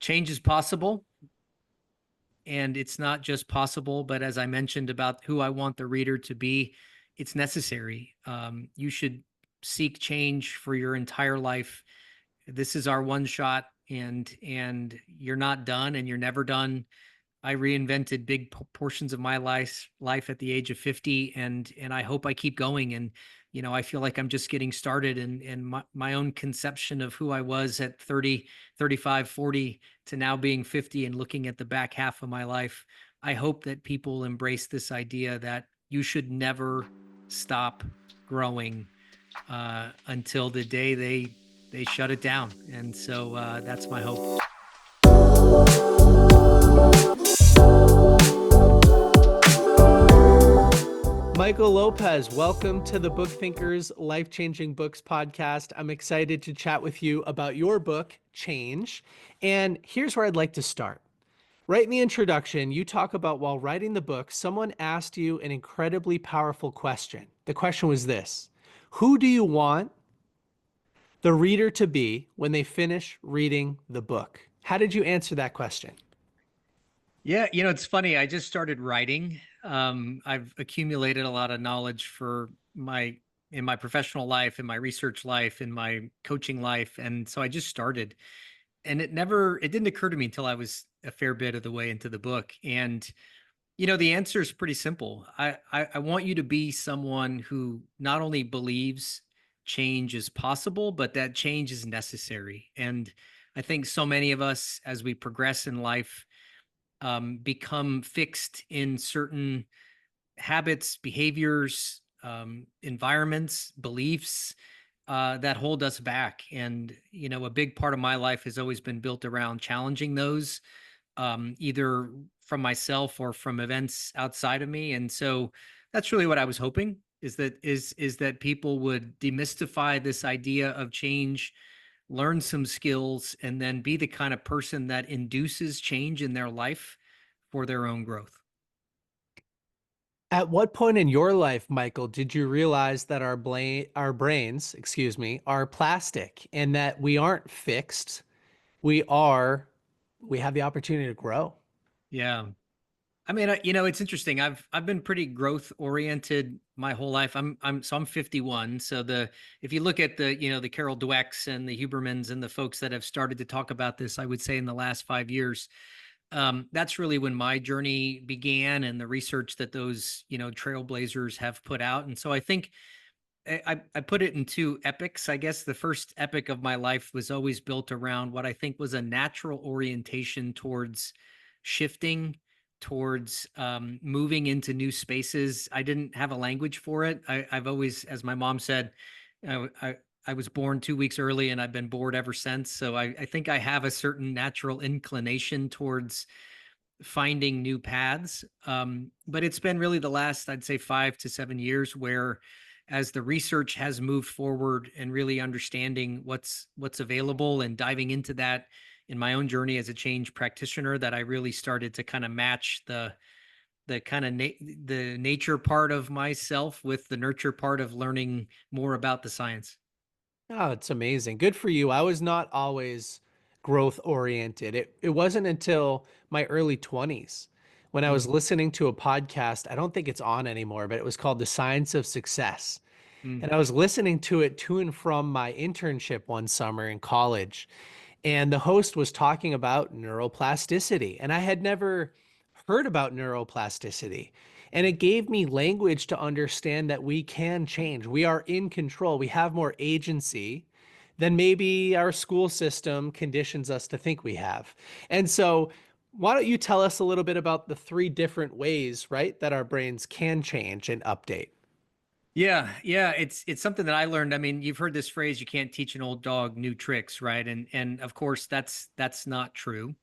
change is possible. And it's not just possible, but as I mentioned about who I want the reader to be, it's necessary. You should seek change for your entire life. This is our one shot, and you're not done, and you're never done. I reinvented big portions of my life at the age of 50, and I hope I keep going. And I feel like I'm just getting started, and my own conception of who I was at 30, 35, 40 to now being 50 and looking at the back half of my life. I hope that people embrace this idea that you should never stop growing until the day they shut it down. And so that's my hope. Michael Lopez, welcome to the Book Thinkers Life-Changing Books podcast. I'm excited to chat with you about your book, Change. And here's where I'd like to start. Right in the introduction, you talk about while writing the book, someone asked you an incredibly powerful question. The question was this: who do you want the reader to be when they finish reading the book? How did you answer that question? Yeah, it's funny. I just started writing. I've accumulated a lot of knowledge in my professional life, in my research life, in my coaching life, and so I just started. And it didn't occur to me until I was a fair bit of the way into the book. And the answer is pretty simple. I want you to be someone who not only believes change is possible, but that change is necessary. And I think so many of us, as we progress in life, become fixed in certain habits, behaviors, environments, beliefs that hold us back. And, a big part of my life has always been built around challenging those, either from myself or from events outside of me. And so that's really what I was hoping is that people would demystify this idea of change, learn some skills, and then be the kind of person that induces change in their life for their own growth. At what point in your life, Michael, did you realize that our brains, are plastic and that we aren't fixed? We have the opportunity to grow. Yeah. I mean, it's interesting. I've been pretty growth oriented my whole life. I'm 51. So if you look at the Carol Dwecks and the Hubermans and the folks that have started to talk about this, I would say in the last 5 years, that's really when my journey began and the research that those trailblazers have put out. And so I think I put it in two epics. I guess the first epic of my life was always built around what I think was a natural orientation towards shifting, towards moving into new spaces. I didn't have a language for it. I've always, as my mom said, I was born 2 weeks early and I've been bored ever since. So I think I have a certain natural inclination towards finding new paths. But it's been really the last, I'd say, 5 to 7 years where, as the research has moved forward and really understanding what's available and diving into that in my own journey as a change practitioner, that I really started to kind of match the kind of the nature part of myself with the nurture part of learning more about the science. Oh, it's amazing. Good for you. I was not always growth oriented. It wasn't until my early 20s when I was Mm, listening to a podcast. I don't think it's on anymore, but it was called The Science of Success. mm. And I was listening to it to and from my internship one summer in college. And the host was talking about neuroplasticity. And I had never heard about neuroplasticity. And it gave me language to understand that we can change. We are in control. We have more agency than maybe our school system conditions us to think we have. And so, why don't you tell us a little bit about the three different ways, right, that our brains can change and update? Yeah, it's something that I learned. I mean, you've heard this phrase, you can't teach an old dog new tricks, right? And of course that's not true.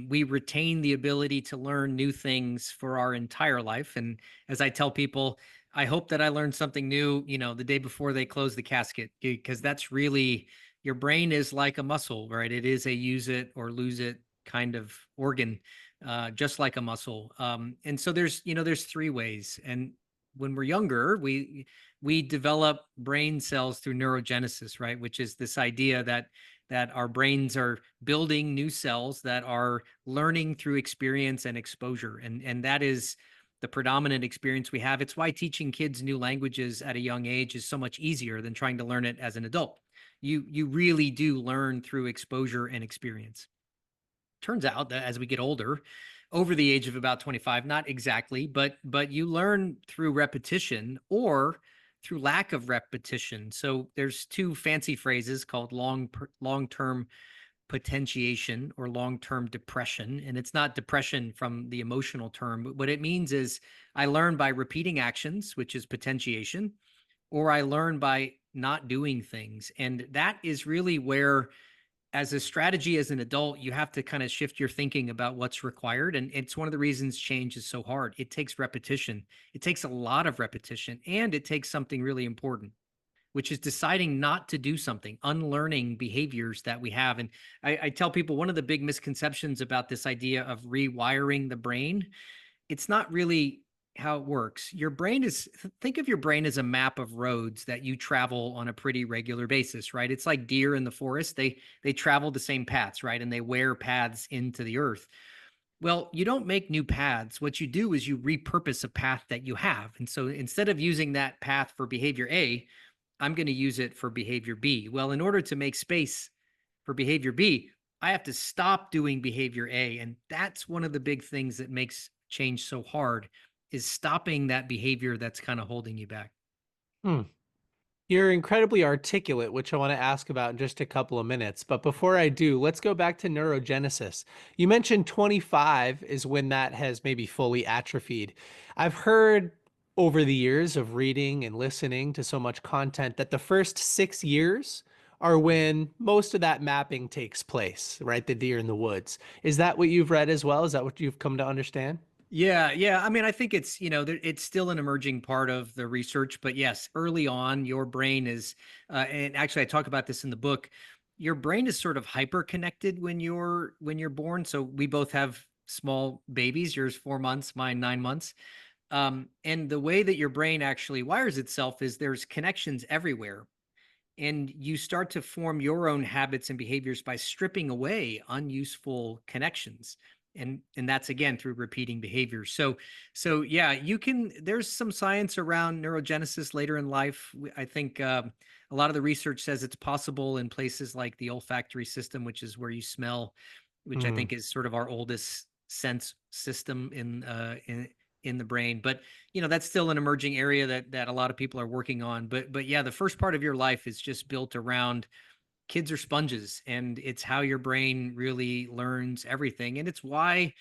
We retain the ability to learn new things for our entire life. And as I tell people, I hope that I learned something new, the day before they close the casket, because that's really, your brain is like a muscle, right? It is a use it or lose it kind of organ, just like a muscle. And so there's three ways. And when we're younger, we develop brain cells through neurogenesis, right? Which is this idea that that our brains are building new cells that are learning through experience and exposure. And that is the predominant experience we have. It's why teaching kids new languages at a young age is so much easier than trying to learn it as an adult. You really do learn through exposure and experience. Turns out that as we get older, over the age of about 25, not exactly, but you learn through repetition or through lack of repetition. So there's two fancy phrases called long-term potentiation or long-term depression. And it's not depression from the emotional term, but what it means is I learn by repeating actions, which is potentiation, or I learn by not doing things. And that is really where, as a strategy as an adult, you have to kind of shift your thinking about what's required. And it's one of the reasons change is so hard. It takes repetition. It takes a lot of repetition, and it takes something really important, which is deciding not to do something, unlearning behaviors that we have. And I tell people one of the big misconceptions about this idea of rewiring the brain, it's not really how it works. Your brain is, think of your brain as a map of roads that you travel on a pretty regular basis, right? It's like deer in the forest. They travel the same paths, right? And they wear paths into the earth. Well, you don't make new paths. What you do is you repurpose a path that you have. And so instead of using that path for behavior A, I'm going to use it for behavior B. Well, in order to make space for behavior B, I have to stop doing behavior A. And that's one of the big things that makes change so hard, is stopping that behavior that's kind of holding you back. Hmm. You're incredibly articulate, which I want to ask about in just a couple of minutes. But before I do, let's go back to neurogenesis. You mentioned 25 is when that has maybe fully atrophied. I've heard over the years of reading and listening to so much content that the first 6 years are when most of that mapping takes place, right? The deer in the woods. Is that what you've read as well? Is that what you've come to understand? Yeah, yeah. I mean, I think it's, it's still an emerging part of the research, but yes, early on, your brain is, and actually, I talk about this in the book. Your brain is sort of hyper connected when you're born. So we both have small babies. Yours 4 months, mine 9 months. And the way that your brain actually wires itself is there's connections everywhere, and you start to form your own habits and behaviors by stripping away unuseful connections, and that's again through repeating behaviors. So yeah, you can, there's some science around neurogenesis later in life. I think a lot of the research says it's possible in places like the olfactory system, which is where you smell, which I Hmm. think is sort of our oldest sense system in the brain. But that's still an emerging area that a lot of people are working on. But yeah, the first part of your life is just built around, kids are sponges, and it's how your brain really learns everything. And it's why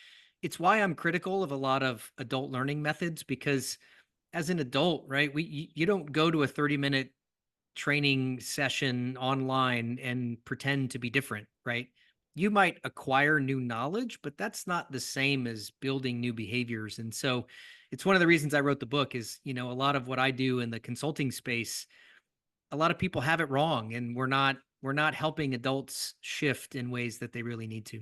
I'm critical of a lot of adult learning methods, because as an adult, right, you don't go to a 30-minute training session online and pretend to be different, right? You might acquire new knowledge, but that's not the same as building new behaviors. And so it's one of the reasons I wrote the book is, a lot of what I do in the consulting space, a lot of people have it wrong, and we're not helping adults shift in ways that they really need to.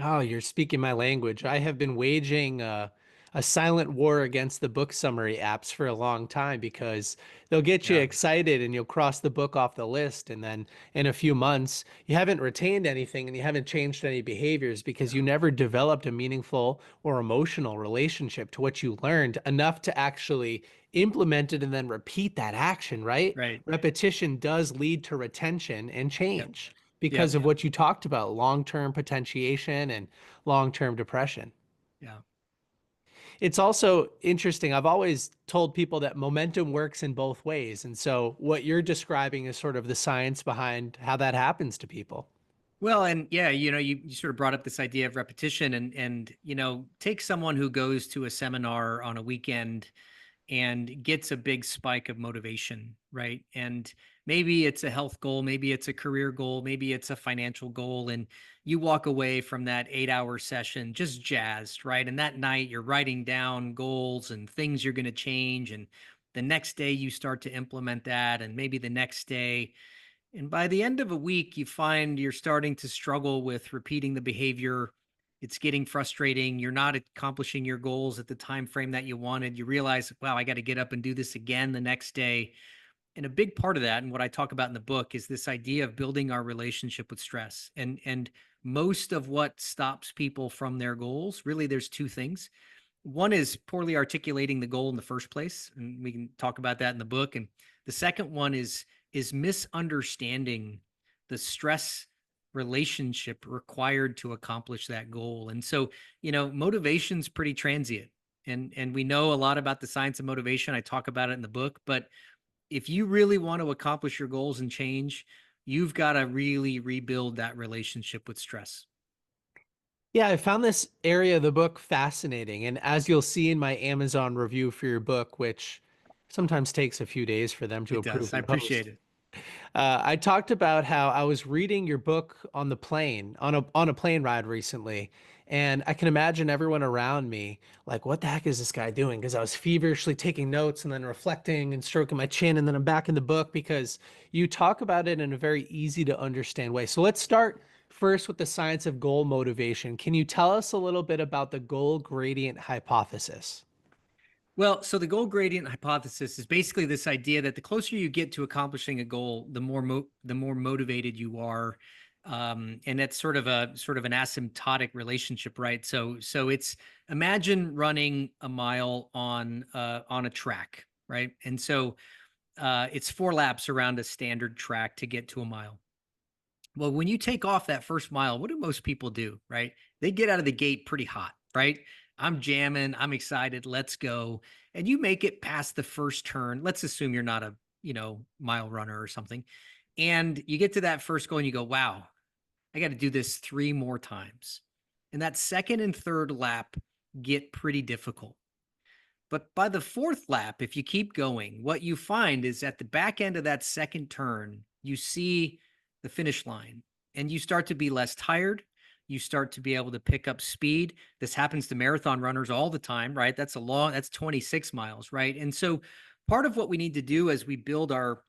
Oh, you're speaking my language. I have been waging a silent war against the book summary apps for a long time because they'll get you Yeah, excited and you'll cross the book off the list. And then in a few months, you haven't retained anything and you haven't changed any behaviors because yeah, you never developed a meaningful or emotional relationship to what you learned enough to actually implement it and then repeat that action, right? right. Repetition does lead to retention and Yep, change because yep, of what you talked about, long-term potentiation and long-term depression. yeah. It's also interesting. I've always told people that momentum works in both ways. And so what you're describing is sort of the science behind how that happens to people. Well, and yeah, you sort of brought up this idea of repetition, and take someone who goes to a seminar on a weekend and gets a big spike of motivation, right? And maybe it's a health goal, maybe it's a career goal, maybe it's a financial goal, and you walk away from that 8-hour session just jazzed, right? And that night you're writing down goals and things you're going to change, and the next day you start to implement that, and maybe the next day, and by the end of a week, you find you're starting to struggle with repeating the behavior. It's getting frustrating. You're not accomplishing your goals at the time frame that you wanted. You realize, wow, I got to get up and do this again the next day. And a big part of that, and what I talk about in the book, is this idea of building our relationship with stress. And most of what stops people from their goals, really, there's two things. One is poorly articulating the goal in the first place, and we can talk about that in the book. And the second one is misunderstanding the stress relationship required to accomplish that goal. And so, motivation's pretty transient. And we know a lot about the science of motivation. I talk about it in the book, but if you really want to accomplish your goals and change, you've got to really rebuild that relationship with stress. Yeah, I found this area of the book fascinating. And as you'll see in my Amazon review for your book, which sometimes takes a few days for them to It does. approve I and appreciate post, it. I talked about how I was reading your book on the plane, on a plane ride recently, and I can imagine everyone around me like, "What the heck is this guy doing?" Because I was feverishly taking notes and then reflecting and stroking my chin, and then I'm back in the book because you talk about it in a very easy to understand way. So let's start first with the science of goal motivation. Can you tell us a little bit about the goal gradient hypothesis? Well, so the goal gradient hypothesis is basically this idea that the closer you get to accomplishing a goal, the more motivated you are, and that's sort of an asymptotic relationship, right? So it's, imagine running a mile on a track, right? And so it's 4 laps around a standard track to get to a mile. Well, when you take off that first mile, what do most people do, right? They get out of the gate pretty hot, right? I'm jamming, I'm excited, let's go. And you make it past the first turn. Let's assume you're not a, mile runner or something. And you get to that first goal and you go, wow, I got to do this 3 more times. And that second and third lap get pretty difficult. But by the fourth lap, if you keep going, what you find is at the back end of that second turn, you see the finish line and you start to be less tired. You start to be able to pick up speed. This happens to marathon runners all the time, right? That's 26 miles, right? And so part of what we need to do as we build our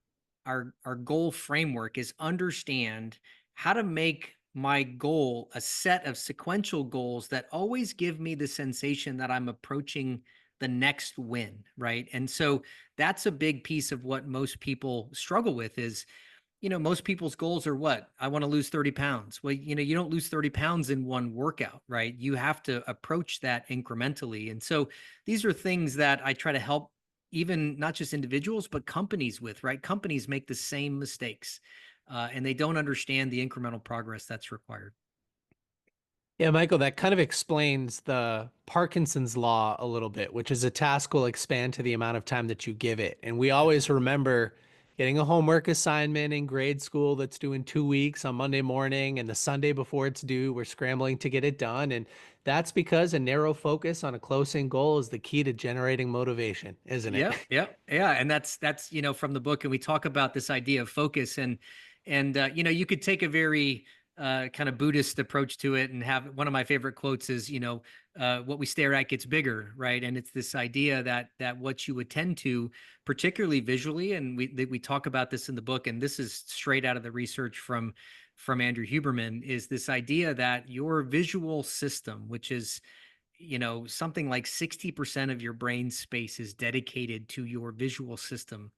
goal framework is understand how to make my goal a set of sequential goals that always give me the sensation that I'm approaching the next win, right? And so that's a big piece of what most people struggle with is, most people's goals are what? I want to lose 30 pounds. Well, you don't lose 30 pounds in one workout, right? You have to approach that incrementally. And so these are things that I try to help even not just individuals, but companies with, right? Companies make the same mistakes and they don't understand the incremental progress that's required. Yeah, Michael, that kind of explains the Parkinson's law a little bit, which is a task will expand to the amount of time that you give it. And we Yep. always remember getting a homework assignment in grade school that's due in 2 weeks on Monday morning, and the Sunday before it's due, we're scrambling to get it done. And that's because a narrow focus on a close in goal is the key to generating motivation, isn't it? Yep, yep, yeah, and that's from the book, and we talk about this idea of focus, and you could take a very kind of Buddhist approach to it, and have one of my favorite quotes is, what we stare at gets bigger, right? And it's this idea that what you attend to, particularly visually, and we talk about this in the book, and this is straight out of the research from Andrew Huberman, is this idea that your visual system, which is something like 60% of your brain space is dedicated to your visual system.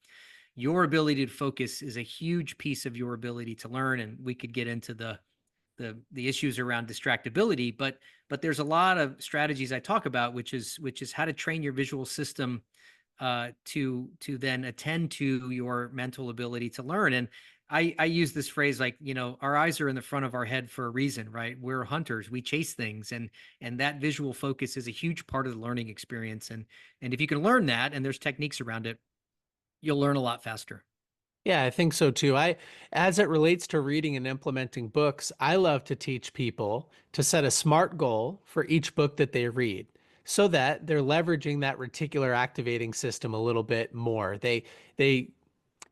Your ability to focus is a huge piece of your ability to learn. And we could get into the issues around distractibility, but there's a lot of strategies I talk about, which is how to train your visual system to then attend to your mental ability to learn. And I use this phrase like, our eyes are in the front of our head for a reason, right? We're hunters, we chase things, and that visual focus is a huge part of the learning experience. And if you can learn that, and there's techniques around it, you'll learn a lot faster. Yeah, I think so too. As it relates to reading and implementing books, I love to teach people to set a SMART goal for each book that they read so that they're leveraging that reticular activating system a little bit more. They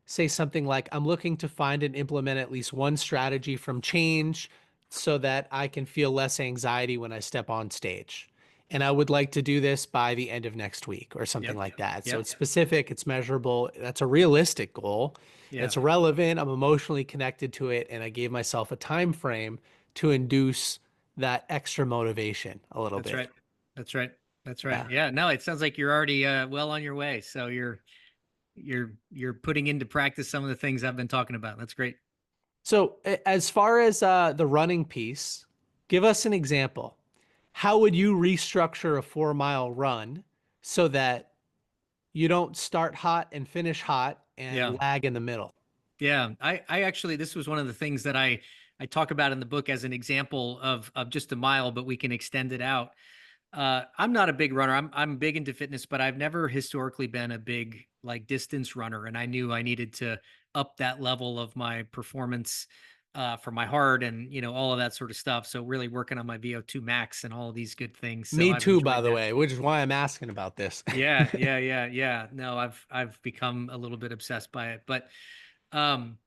say something like, I'm looking to find and implement at least one strategy from change so that I can feel less anxiety when I step on stage. And I would like to do this by the end of next week or something Yep. like that. So Yep. it's specific, it's measurable, that's a realistic goal. Yeah. It's relevant, I'm emotionally connected to it, and I gave myself a time frame to induce that extra motivation a little That's bit. right. That's right. That's right. Yeah. Yeah. No, it sounds like you're already well on your way. So you're putting into practice some of the things I've been talking about. That's great. So, as far as the running piece, give us an example. How would you restructure a 4 mile run so that you don't start hot and finish hot and Yeah. lag in the middle? Yeah, I actually, this was one of the things that I talk about in the book as an example of just a mile, but we can extend it out. I'm not a big runner. I'm big into fitness, but I've never historically been a big like distance runner, and I knew I needed to up that level of my performance for my heart and all of that sort of stuff. So really working on my VO2 max and all of these good things. So Me I've too, by enjoyed the that. way, which is why I'm asking about this. Yeah. No, I've become a little bit obsessed by it, but um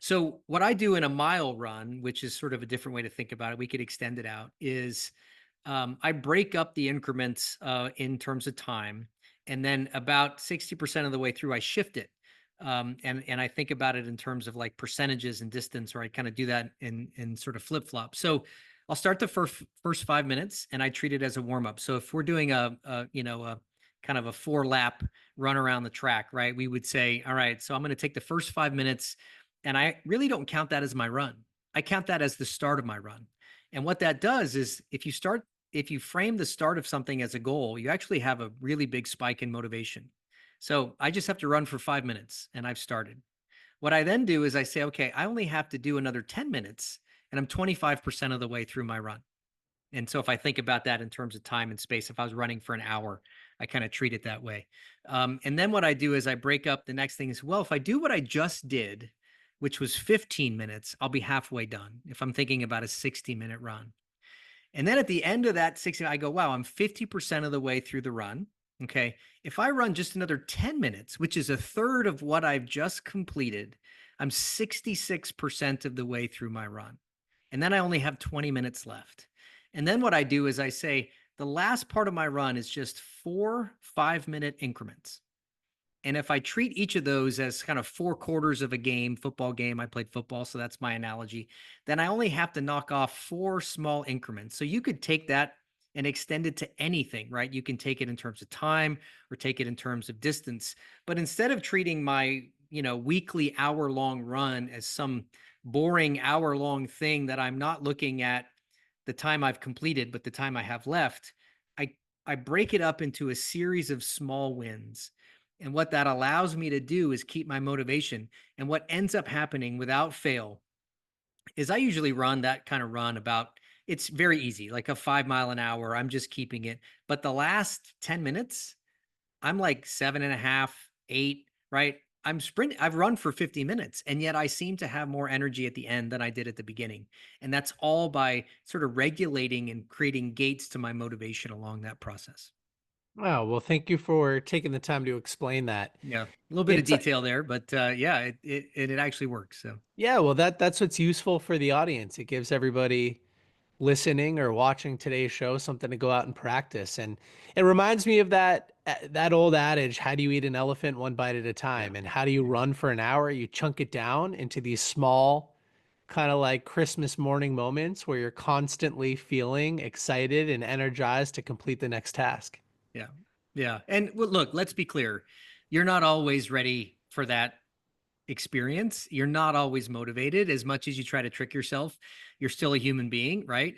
so what I do in a mile run, which is sort of a different way to think about it, we could extend it out, is I break up the increments in terms of time, and then about 60% of the way through, I shift it. And I think about it in terms of like percentages and distance, or I kind of do that in sort of flip flop. So I'll start the first 5 minutes, and I treat it as a warm up. So if we're doing a kind of a 4 lap run around the track, right? We would say, all right, so I'm going to take the first 5 minutes, and I really don't count that as my run. I count that as the start of my run. And what that does is if you frame the start of something as a goal, you actually have a really big spike in motivation. So I just have to run for 5 minutes and I've started. What I then do is I say, okay, I only have to do another 10 minutes and I'm 25% of the way through my run. And so if I think about that in terms of time and space, if I was running for an hour, I kind of treat it that way. And then what I do is I break up the next thing is, well, if I do what I just did, which was 15 minutes, I'll be halfway done if I'm thinking about a 60-minute run. And then at the end of that 60, I go, wow, I'm 50% of the way through the run. Okay. If I run just another 10 minutes, which is a third of what I've just completed, I'm 66% of the way through my run. And then I only have 20 minutes left. And then what I do is I say, the last part of my run is just 4 5-minute increments. And if I treat each of those as kind of 4 quarters of a game, football game, I played football, so that's my analogy, then I only have to knock off 4 small increments. So you could take that and extend it to anything, right? You can take it in terms of time or take it in terms of distance. But instead of treating my, weekly hour-long run as some boring hour-long thing that I'm not looking at the time I've completed, but the time I have left, I I break it up into a series of small wins. And what that allows me to do is keep my motivation. And what ends up happening without fail is I usually run that kind of run about, it's very easy, like a 5 mile an hour. I'm just keeping it. But the last 10 minutes, I'm like 7.5, 8, right? I'm sprinting. I've run for 50 minutes, and yet I seem to have more energy at the end than I did at the beginning. And that's all by sort of regulating and creating gates to my motivation along that process. Oh, well, thank you for taking the time to explain that. Yeah, a little bit of It's detail there, but yeah, it actually works. So yeah, well, that's what's useful for the audience. It gives everybody listening or watching today's show something to go out and practice. And it reminds me of that old adage, how do you eat an elephant one bite at a yeah, time? And how do you yeah, run for an hour? You chunk it down into these small kind of like Christmas morning moments where you're constantly feeling excited and energized to complete the next task. yeah, yeah. And well, look, let's be clear. You're not always ready for that experience. You're not always motivated as much as you try to trick yourself. You're still a human being, right?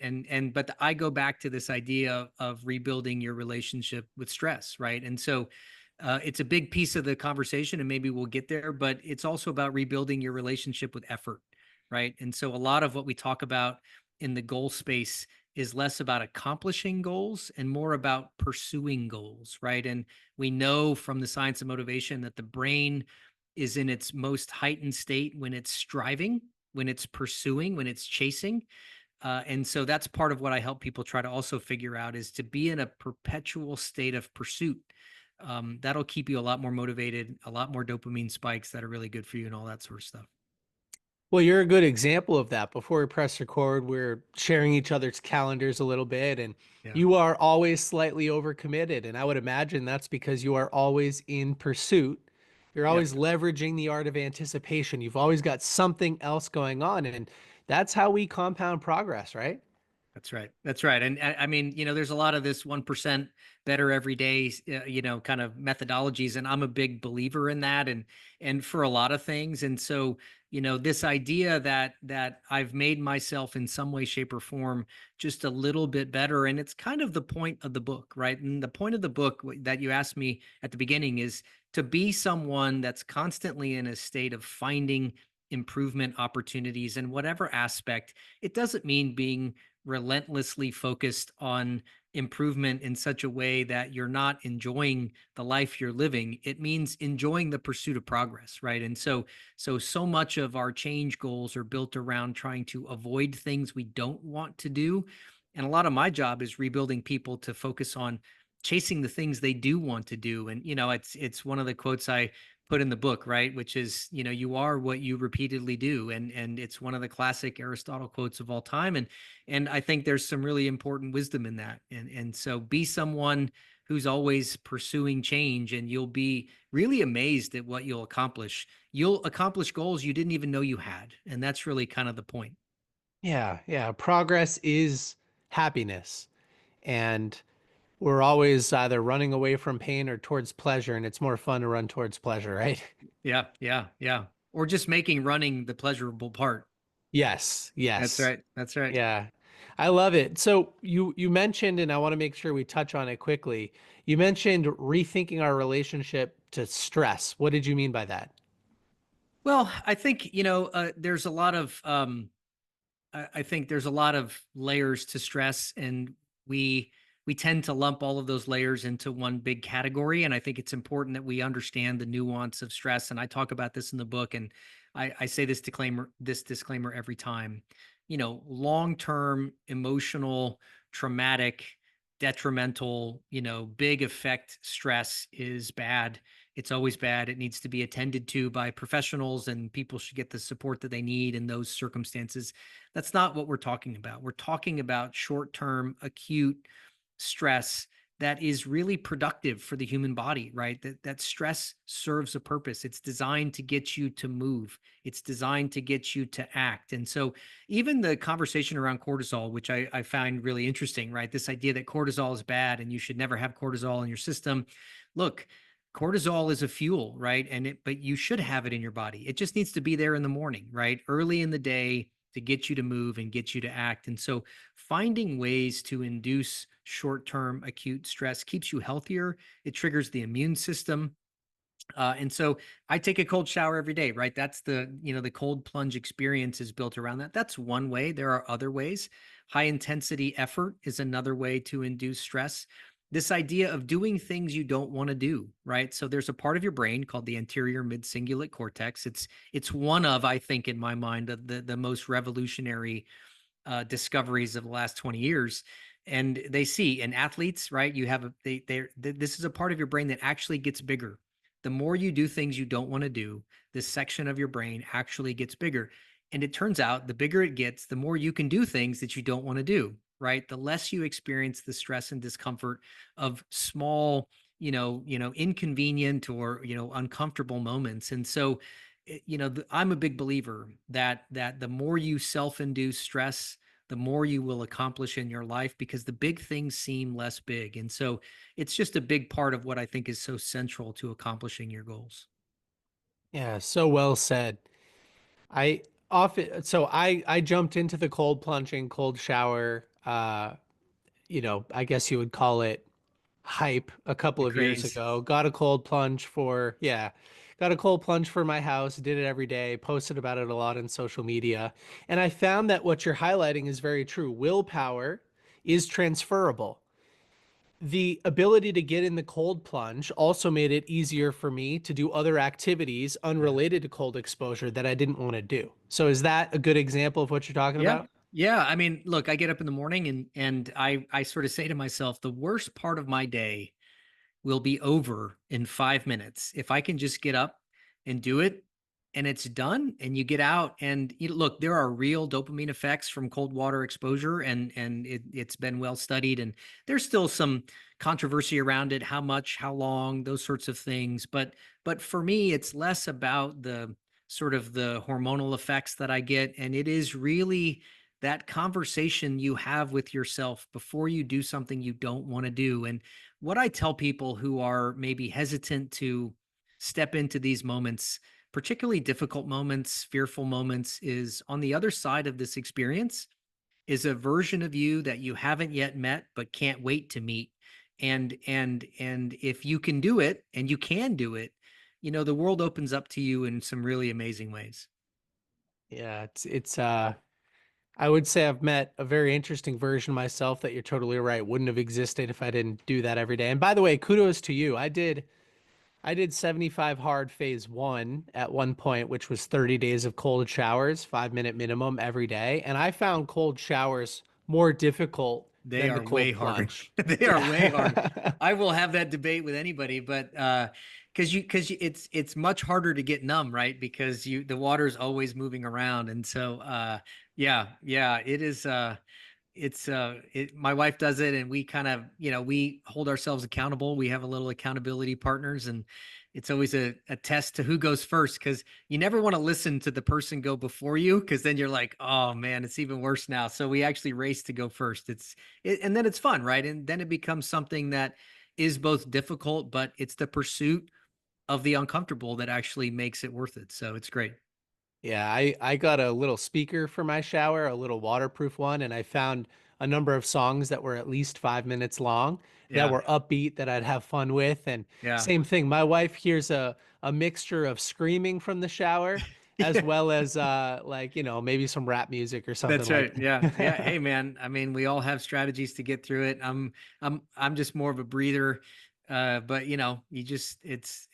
But I go back to this idea of rebuilding your relationship with stress, right? And so it's a big piece of the conversation, and maybe we'll get there, but it's also about rebuilding your relationship with effort, right? And so a lot of what we talk about in the goal space is less about accomplishing goals and more about pursuing goals, right? And we know from the science of motivation that the brain is in its most heightened state when it's striving, when it's pursuing, when it's chasing. And so that's part of what I help people try to also figure out is to be in a perpetual state of pursuit. That'll keep you a lot more motivated, a lot more dopamine spikes that are really good for you and all that sort of stuff. Well, you're a good example of that. Before we press record, we're sharing each other's calendars a little bit, and Yeah. you are always slightly overcommitted. And I would imagine that's because you are always in pursuit. You're Yeah. always leveraging the art of anticipation. You've always got something else going on. And that's how we compound progress, right? That's right. That's right. And I mean, there's a lot of this 1% better every day, kind of methodologies. And I'm a big believer in that and for a lot of things. And so, this idea that I've made myself in some way, shape, or form just a little bit better. And it's kind of the point of the book, right? And the point of the book that you asked me at the beginning is to be someone that's constantly in a state of finding improvement opportunities in whatever aspect. It doesn't mean being relentlessly focused on improvement in such a way that you're not enjoying the life you're living. It means enjoying the pursuit of progress, right? And so much of our change goals are built around trying to avoid things we don't want to do. And a lot of my job is rebuilding people to focus on chasing the things they do want to do. And it's one of the quotes I put in the book, right? Which is, you are what you repeatedly do. And it's one of the classic Aristotle quotes of all time. And I think there's some really important wisdom in that. And so be someone who's always pursuing change, and you'll be really amazed at what you'll accomplish. You'll accomplish goals you didn't even know you had. And that's really kind of the point. Yeah, yeah. Progress is happiness. And we're always either running away from pain or towards pleasure, and it's more fun to run towards pleasure, right? Yeah, yeah, yeah. Or just making running the pleasurable part. Yes, That's yes. right. That's right. Yeah. I love it. So you mentioned, and I want to make sure we touch on it quickly. You mentioned rethinking our relationship to stress. What did you mean by that? Well, I think, there's a lot of I think there's a lot of layers to stress, and we we tend to lump all of those layers into one big category. And I think it's important that we understand the nuance of stress. And I talk about this in the book, and I say this disclaimer every time. Long-term emotional, traumatic, detrimental, big effect stress is bad. It's always bad. It needs to be attended to by professionals, and people should get the support that they need in those circumstances. That's not what we're talking about. We're talking about short-term acute stress that is really productive for the human body, right? That stress serves a purpose. It's designed to get you to move. It's designed to get you to act. And so even the conversation around cortisol, which I find really interesting, right? This idea that cortisol is bad and you should never have cortisol in your system. Look, cortisol is a fuel, right? But you should have it in your body. It just needs to be there in the morning, right? Early in the day to get you to move and get you to act. And so finding ways to induce short-term acute stress keeps you healthier. It triggers the immune system. And so I take a cold shower every day, right? That's the cold plunge experience is built around that. That's one way. There are other ways. High intensity effort is another way to induce stress. This idea of doing things you don't want to do, right? So there's a part of your brain called the anterior mid-cingulate cortex. It's one of, I think, in my mind, the most revolutionary discoveries of the last 20 years. And they see in athletes, right? You have this is a part of your brain that actually gets bigger. The more you do things you don't want to do, this section of your brain actually gets bigger. And it turns out the bigger it gets, the more you can do things that you don't want to do, right? The less you experience the stress and discomfort of small, inconvenient or, uncomfortable moments. And so, I'm a big believer that the more you self-induce stress, the more you will accomplish in your life, because the big things seem less big. And so it's just a big part of what I think is so central to accomplishing your goals. Yeah, so well said. I I jumped into the cold plunging, cold shower, I guess you would call it hype a couple The of years craze. ago. Got a cold plunge for my house, did it every day, posted about it a lot on social media. And I found that what you're highlighting is very true. Willpower is transferable. The ability to get in the cold plunge also made it easier for me to do other activities Yeah. unrelated to cold exposure that I didn't want to do. So is that a good example of what you're talking Yeah. about? Yeah. I mean, look, I get up in the morning, and I sort of say to myself, the worst part of my day will be over in 5 minutes. If I can just get up and do it, and it's done, and you get out, and look, there are real dopamine effects from cold water exposure, and it's been well studied, and there's still some controversy around it, how much, how long, those sorts of things. But for me, it's less about the sort of the hormonal effects that I get, and it is really that conversation you have with yourself before you do something you don't want to do. And what I tell people who are maybe hesitant to step into these moments, particularly difficult moments, fearful moments, is on the other side of this experience is a version of you that you haven't yet met but can't wait to meet. And if you can do it, and you can do it, the world opens up to you in some really amazing ways. Yeah, it's I would say I've met a very interesting version of myself that you're totally right. Wouldn't have existed if I didn't do that every day. And by the way, kudos to you. I did 75 hard phase one at one point, which was 30 days of cold showers, 5 minute minimum every day. And I found cold showers more difficult They than the are way cold harder. plunge. They are way harder. Yeah. I will have that debate with anybody, but it's much harder to get numb, right? Because the water's always moving around. And so yeah, it is my wife does it, and we kind of, we hold ourselves accountable. We have a little accountability partners, and it's always a test to who goes first, because you never want to listen to the person go before you, because then you're like, oh man, it's even worse now. So we actually race to go first. And then it's fun, right? And then it becomes something that is both difficult, but it's the pursuit of the uncomfortable that actually makes it worth it. So it's great. Yeah, I got a little speaker for my shower, a little waterproof one, and I found a number of songs that were at least 5 minutes long that Yeah. were upbeat that I'd have fun with. And Yeah. same thing, my wife hears a mixture of screaming from the shower as Yeah. well as like, maybe some rap music or something That's like right. Yeah. Yeah. Hey that. man, I mean, we all have strategies to get through it. I'm just more of a breather. But it's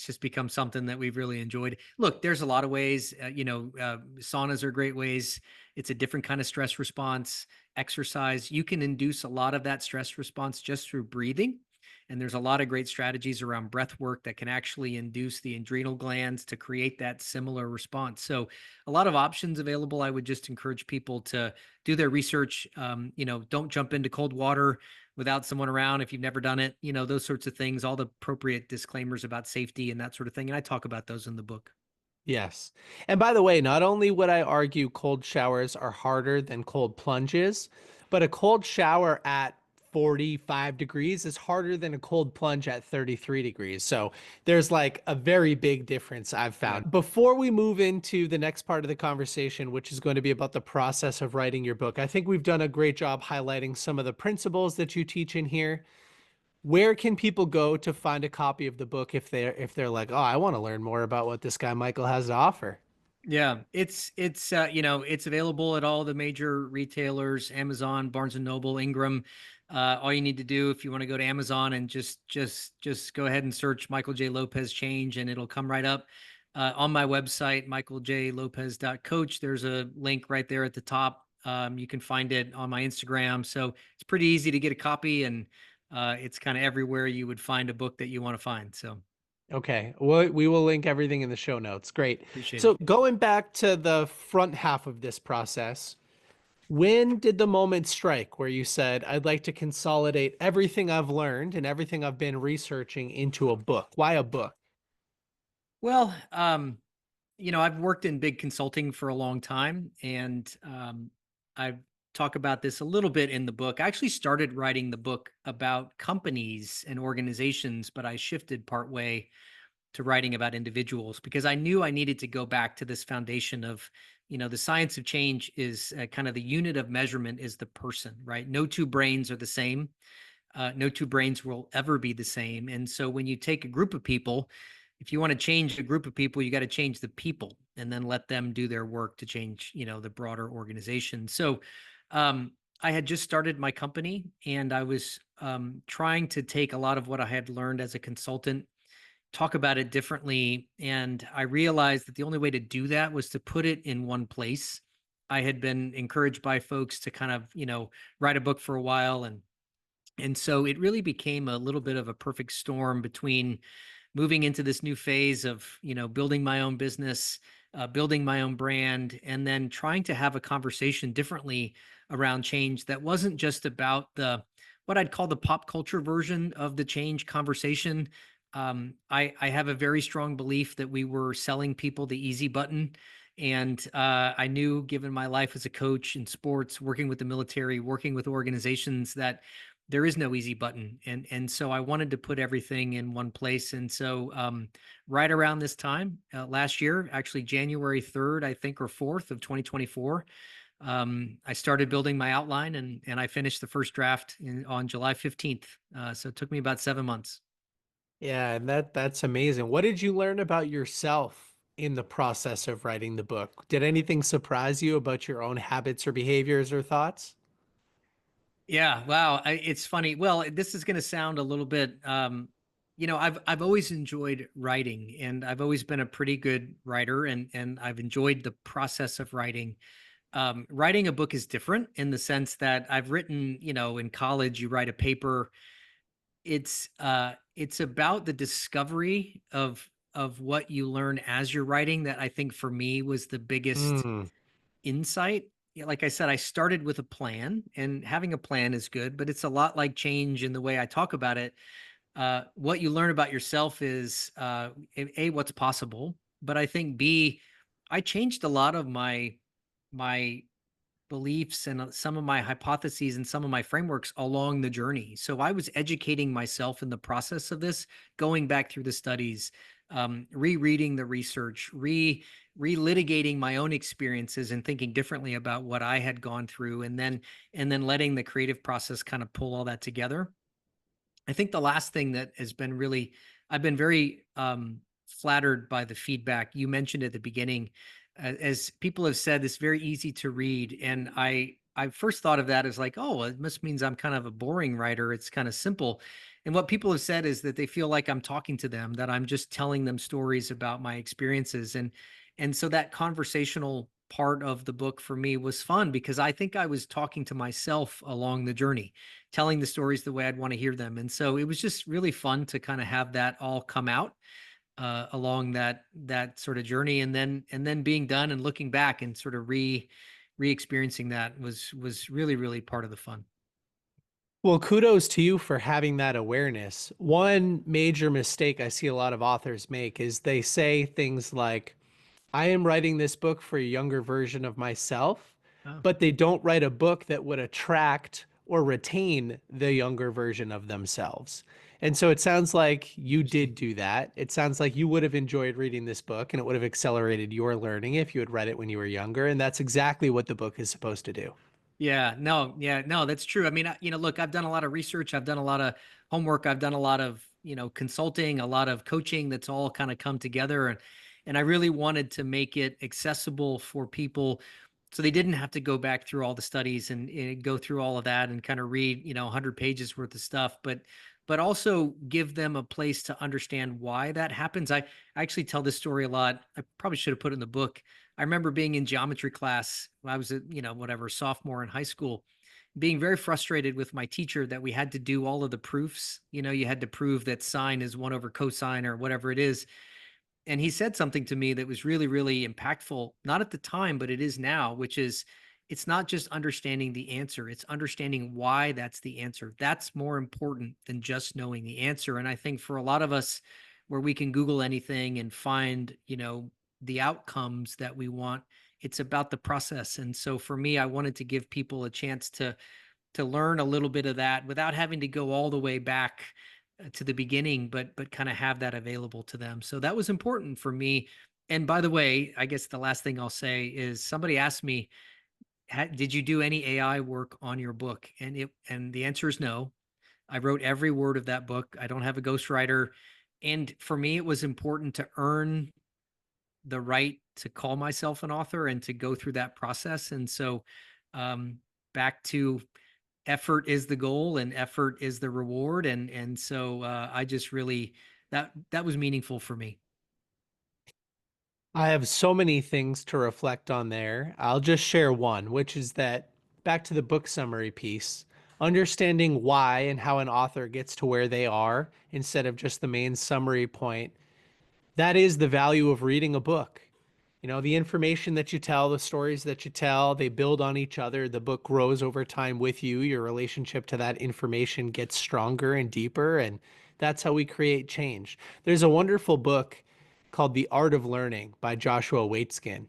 just become something that we've really enjoyed. Look, there's a lot of ways, saunas are great ways. It's a different kind of stress response. Exercise, you can induce a lot of that stress response just through breathing. And there's a lot of great strategies around breath work that can actually induce the adrenal glands to create that similar response. So a lot of options available. I would just encourage people to do their research. Don't jump into cold water without someone around if you've never done it. Those sorts of things, all the appropriate disclaimers about safety and that sort of thing. And I talk about those in the book. Yes. And by the way, not only would I argue cold showers are harder than cold plunges, but a cold shower at 45 degrees is harder than a cold plunge at 33 degrees. So there's like a very big difference I've Yeah. found. Before we move into the next part of the conversation, which is going to be about the process of writing your book, I think we've done a great job highlighting some of the principles that you teach in here. Where can people go to find a copy of the book if they're like, oh, I want to learn more about what this guy Michael has to offer? Yeah, it's available at all the major retailers, Amazon, Barnes and Noble, Ingram. All you need to do, if you want to go to Amazon and just go ahead and search Michael J. Lopez change, and it'll come right up. On my website, michaeljlopez.coach, there's a link right there at the top. You can find it on my Instagram. So it's pretty easy to get a copy, and it's kind of everywhere you would find a book that you want to find. So Okay, well, we will link everything in the show notes. Great. appreciate it. So going back to the front half of this process, when did the moment strike where you said, I'd like to consolidate everything I've learned and everything I've been researching into a book? Why a book? Well, I've worked in big consulting for a long time, and I talk about this a little bit in the book. I actually started writing the book about companies and organizations, but I shifted partway to writing about individuals because I knew I needed to go back to this foundation of, the science of change is kind of the unit of measurement is the person, right? No two brains are the same. No two brains will ever be the same. And so when you take a group of people, if you want to change a group of people, you got to change the people and then let them do their work to change, the broader organization. So I had just started my company, and I was trying to take a lot of what I had learned as a consultant, talk about it differently. And I realized that the only way to do that was to put it in one place. I had been encouraged by folks to kind of, write a book for a while, and so it really became a little bit of a perfect storm between moving into this new phase of, building my own business, building my own brand, and then trying to have a conversation differently around change that wasn't just about what I'd call the pop culture version of the change conversation. I have a very strong belief that we were selling people the easy button And I knew, given my life as a coach in sports, working with the military, working with organizations, that there is no easy button. And so I wanted to put everything in one place. And so right around this time last year, actually January 3rd, I think, or 4th of 2024, I started building my outline, and I finished the first draft on July 15th. So it took me about 7 months. Yeah, and that's amazing. What did you learn about yourself in the process of writing the book? Did anything surprise you about your own habits or behaviors or thoughts? Yeah, wow. It's funny. Well, this is going to sound a little bit, I've always enjoyed writing, and I've always been a pretty good writer, and I've enjoyed the process of writing. Writing a book is different in the sense that I've written, in college, you write a paper. It's about the discovery of what you learn as you're writing that I think for me was the biggest Mm. insight. Yeah, like I said, I started with a plan, and having a plan is good, but it's a lot like change in the way I talk about it. What you learn about yourself is a what's possible, but I think b I changed a lot of my beliefs and some of my hypotheses and some of my frameworks along the journey. So I was educating myself in the process of this, going back through the studies, rereading the research, relitigating my own experiences and thinking differently about what I had gone through, and then letting the creative process kind of pull all that together. I think the last thing that has been really, I've been very flattered by the feedback you mentioned at the beginning. As people have said, it's very easy to read, and I first thought of that as like, oh, it must means I'm kind of a boring writer. It's kind of simple. And what people have said is that they feel like I'm talking to them, that I'm just telling them stories about my experiences, and so that conversational part of the book for me was fun because I think I was talking to myself along the journey, telling the stories the way I'd want to hear them. And so it was just really fun to kind of have that all come out along that sort of journey, and then being done and looking back and sort of re-experiencing that was really, really part of the fun. Well, kudos to you for having that awareness. One major mistake I see a lot of authors make is they say things like, I am writing this book for a younger version of myself, Oh. but they don't write a book that would attract or retain the younger version of themselves. And so it sounds like you did Interesting. do that. It sounds like you would have enjoyed reading this book and it would have accelerated your learning if you had read it when you were younger. And that's exactly what the book is supposed to do. Yeah, no, that's true. I mean, look, I've done a lot of research, I've done a lot of homework, I've done a lot of, consulting, a lot of coaching that's all kind of come together, and I really wanted to make it accessible for people so they didn't have to go back through all the studies and go through all of that and kind of read, 100 pages worth of stuff, but also give them a place to understand why that happens. I actually tell this story a lot. I probably should have put it in the book. I remember being in geometry class when I was a, whatever, sophomore in high school, being very frustrated with my teacher that we had to do all of the proofs. You had to prove that sine is 1 over cosine or whatever it is. And he said something to me that was really, really impactful, not at the time, but it is now, which is, it's not just understanding the answer, it's understanding why that's the answer. That's more important than just knowing the answer. And I think for a lot of us, where we can Google anything and find, the outcomes that we want, it's about the process. And so for me, I wanted to give people a chance to learn a little bit of that without having to go all the way back to the beginning, but kind of have that available to them. So that was important for me. And by the way, I guess the last thing I'll say is somebody asked me, did you do any AI work on your book? And the answer is no. I wrote every word of that book. I don't have a ghostwriter. And for me, it was important to earn the right to call myself an author and to go through that process. And so back to effort is the goal and effort is the reward. And so I just really, that was meaningful for me. I have so many things to reflect on there. I'll just share one, which is that back to the book summary piece, understanding why and how an author gets to where they are instead of just the main summary point. That is the value of reading a book. You know, the information that you tell, the stories that you tell, they build on each other. The book grows over time with you. Your relationship to that information gets stronger and deeper, and that's how we create change. There's a wonderful book called The Art of Learning by Joshua Waitzkin.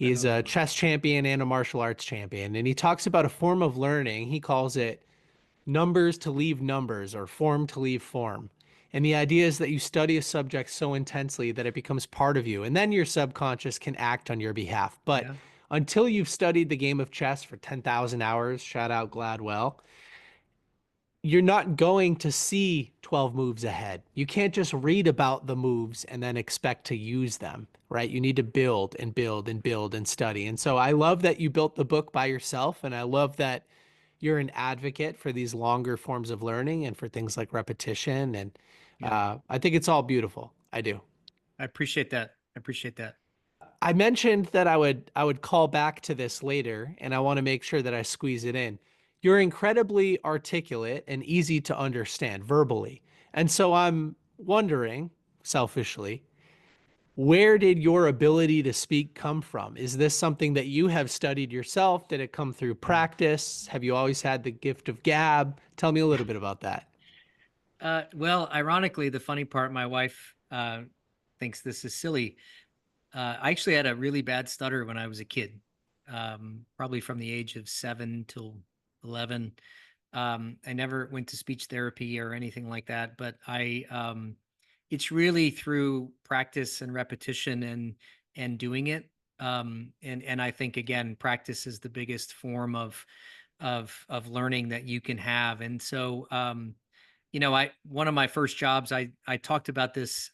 I He's know that a book. chess champion and a martial arts champion. And he talks about a form of learning. He calls it numbers to leave numbers or form to leave form. And the idea is that you study a subject so intensely that it becomes part of you. And then your subconscious can act on your behalf. But Yeah. until you've studied the game of chess for 10,000 hours, shout out Gladwell, you're not going to see 12 moves ahead. You can't just read about the moves and then expect to use them, right? You need to build and build and build and study. And so I love that you built the book by yourself. And I love that you're an advocate for these longer forms of learning and for things like repetition. And Yeah. I think it's all beautiful. I do. I appreciate that. I appreciate that. I mentioned that I would call back to this later, and I want to make sure that I squeeze it in. You're incredibly articulate and easy to understand verbally. And so I'm wondering, selfishly, where did your ability to speak come from? Is this something that you have studied yourself? Did it come through Mm. practice? Have you always had the gift of gab? Tell me a little bit about that. Well, ironically, the funny part, my wife thinks this is silly. I actually had a really bad stutter when I was a kid, probably from the age of 7 till 11. I never went to speech therapy or anything like that, but it's really through practice and repetition and doing it. And I think again, practice is the biggest form of learning that you can have. And so, I one of my first jobs, I talked about this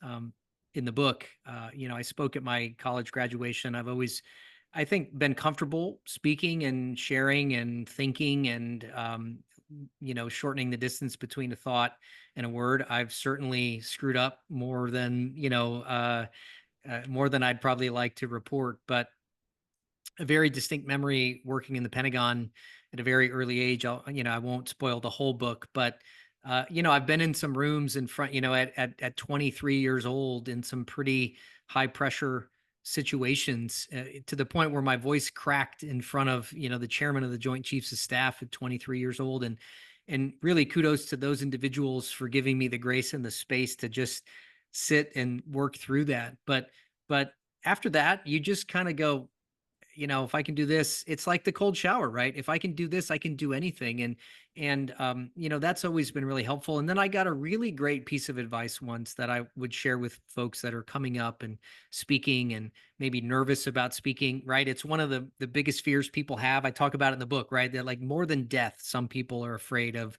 in the book. I spoke at my college graduation. I've always, I think, been comfortable speaking and sharing and thinking and shortening the distance between a thought and a word. I've certainly screwed up more than more than I'd probably like to report, but a very distinct memory working in the Pentagon at a very early age. I won't spoil the whole book, but I've been in some rooms in front, at 23 years old in some pretty high pressure situations to the point where my voice cracked in front of, the chairman of the Joint Chiefs of Staff at 23 years old. And really kudos to those individuals for giving me the grace and the space to just sit and work through that. But after that, you just kind of go, if I can do this, it's like the cold shower, right? If I can do this, I can do anything. And that's always been really helpful. And then I got a really great piece of advice once that I would share with folks that are coming up and speaking and maybe nervous about speaking, right? It's one of the biggest fears people have. I talk about it in the book, right? That like more than death, some people are afraid of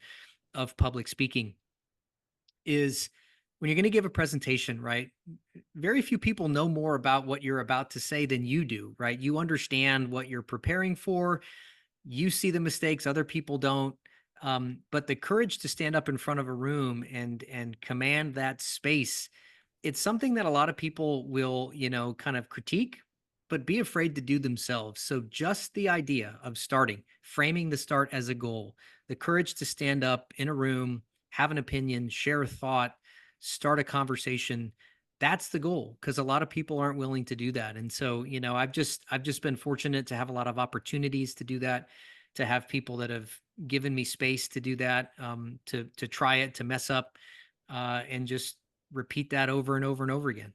public speaking is when you're going to give a presentation, right? Very few people know more about what you're about to say than you do, right? You understand what you're preparing for. You see the mistakes, other people don't. But the courage to stand up in front of a room and command that space, it's something that a lot of people will, kind of critique, but be afraid to do themselves. So just the idea of starting, framing the start as a goal, the courage to stand up in a room, have an opinion, share a thought, start a conversation, that's the goal because a lot of people aren't willing to do that. And so, I've just been fortunate to have a lot of opportunities to do that, to have people that have given me space to do that, to try it, to mess up, and just repeat that over and over and over again.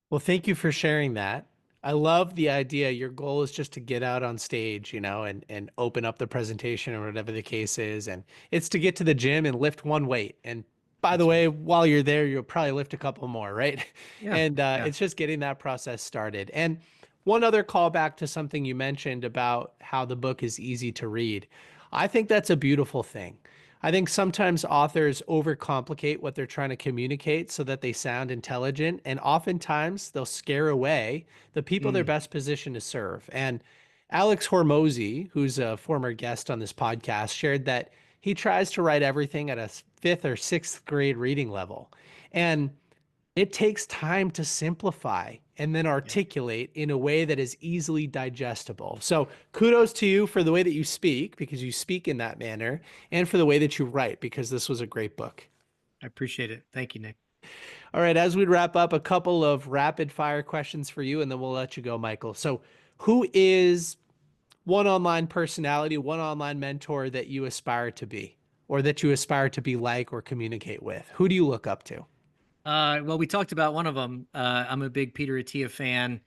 Well, thank you for sharing that. I love the idea. Your goal is just to get out on stage, and open up the presentation or whatever the case is. And it's to get to the gym and lift one weight. And by the That's right. way, while you're there, you'll probably lift a couple more, right? Yeah. And Yeah. it's just getting that process started. And one other callback to something you mentioned about how the book is easy to read. I think that's a beautiful thing. I think sometimes authors overcomplicate what they're trying to communicate so that they sound intelligent, and oftentimes they'll scare away the people they're Mm, best positioned to serve. And Alex Hormozy, who's a former guest on this podcast, shared that he tries to write everything at a fifth or sixth grade reading level. And it takes time to simplify and then yeah. articulate in a way that is easily digestible. So, kudos to you for the way that you speak, because you speak in that manner, and for the way that you write, because this was a great book. I appreciate it. Thank you, Nick. All right, as we wrap up, a couple of rapid fire questions for you, and then we'll let you go, Michael. So, who is one online personality, one online mentor that you aspire to be, or that you aspire to be like or communicate with? Who do you look up to? Well, we talked about one of them. I'm a big Peter Attia fan.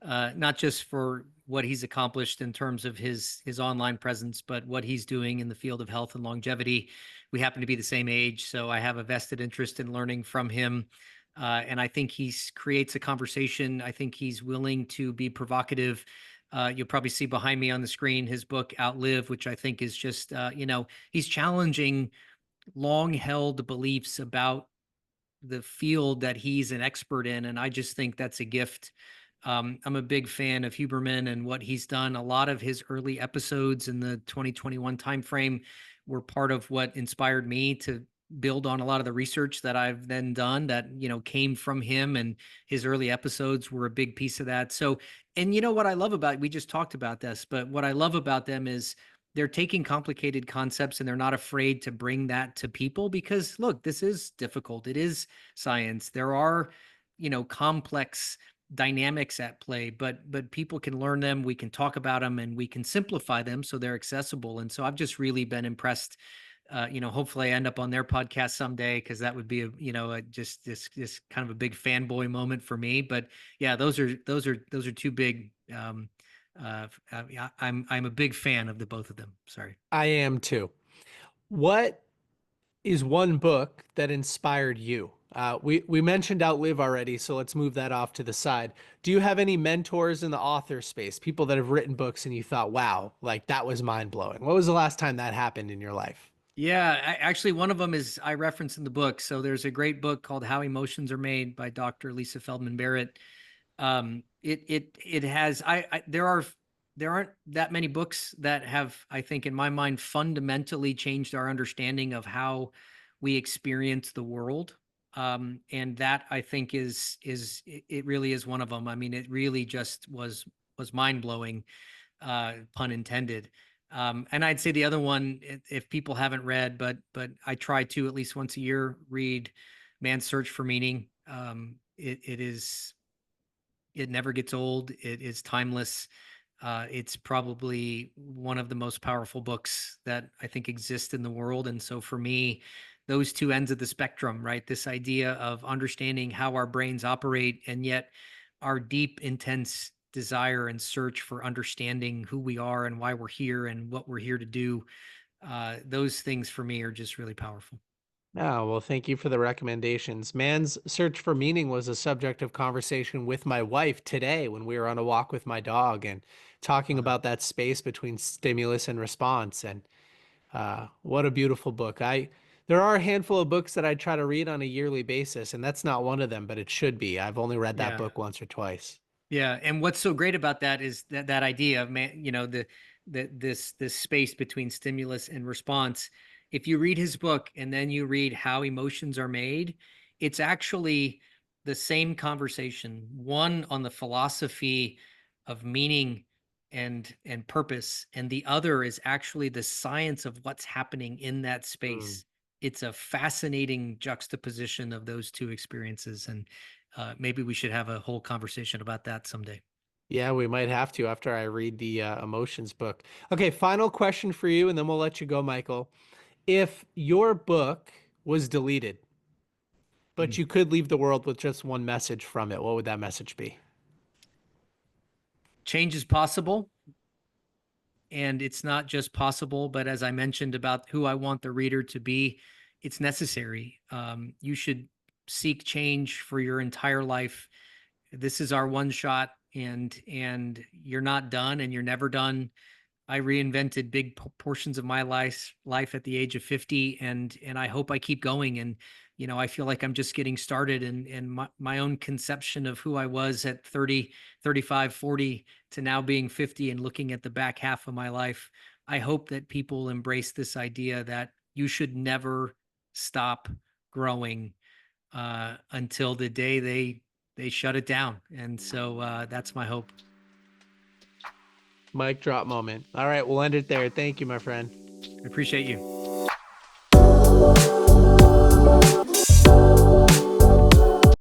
not just for what he's accomplished in terms of his online presence, but what he's doing in the field of health and longevity. We happen to be the same age, so I have a vested interest in learning from him. And I think he creates a conversation. I think he's willing to be provocative. You'll probably see behind me on the screen his book Outlive, which I think is just, he's challenging long held beliefs about the field that he's an expert in. And I just think that's a gift. I'm a big fan of Huberman and what he's done. A lot of his early episodes in the 2021 timeframe were part of what inspired me to build on a lot of the research that I've then done that, came from him, and his early episodes were a big piece of that. So, and what I love about, we just talked about this, but what I love about them is they're taking complicated concepts and they're not afraid to bring that to people, because look, this is difficult. It is science. There are, complex dynamics at play, but people can learn them, we can talk about them, and we can simplify them so they're accessible. And so I've just really been impressed. Hopefully I end up on their podcast someday, because that would be just this kind of a big fanboy moment for me. But yeah, those are two big. I'm a big fan of the both of them. Sorry. I am too. What is one book that inspired you? We mentioned Outlive already, so let's move that off to the side. Do you have any mentors in the author space, people that have written books and you thought, wow, like that was mind blowing? What was the last time that happened in your life? Yeah, actually, one of them is I reference in the book. So there's a great book called How Emotions Are Made by Dr. Lisa Feldman Barrett. It has there aren't that many books that have, I think, in my mind, fundamentally changed our understanding of how we experience the world. And that, I think, it really is one of them. I mean, it really just was mind blowing, pun intended. And I'd say the other one, if people haven't read, but I try to at least once a year read Man's Search for Meaning. It never gets old. It is timeless. It's probably one of the most powerful books that I think exist in the world. And so for me, those two ends of the spectrum, right? This idea of understanding how our brains operate, and yet our deep, intense desire and search for understanding who we are and why we're here and what we're here to do. Those things for me are just really powerful. Oh, well, thank you for the recommendations. Man's Search for Meaning was a subject of conversation with my wife today when we were on a walk with my dog and talking Wow. about that space between stimulus and response. And what a beautiful book. There are a handful of books that I try to read on a yearly basis, and that's not one of them, but it should be. I've only read that Yeah. book once or twice. Yeah, and what's so great about that is that idea of, man, this space between stimulus and response. If you read his book and then you read How Emotions Are Made, it's actually the same conversation, one on the philosophy of meaning and purpose, and the other is actually the science of what's happening in that Mm. space. It's a fascinating juxtaposition of those two experiences, and maybe we should have a whole conversation about that someday. Yeah, we might have to after I read the emotions book. Okay, final question for you, and then we'll let you go, Michael. If your book was deleted, but Mm. you could leave the world with just one message from it, what would that message be? Change is possible. And it's not just possible, but as I mentioned about who I want the reader to be, it's necessary. You should seek change for your entire life. This is our one shot, and you're not done, and you're never done. I reinvented big portions of my life at the age of 50, and I hope I keep going. And I feel like I'm just getting started, and my own conception of who I was at 30, 35, 40 to now being 50 and looking at the back half of my life. I hope that people embrace this idea that you should never stop growing until the day they shut it down. And so that's my hope. Mic drop moment. All right, we'll end it there. Thank you, my friend. I appreciate you.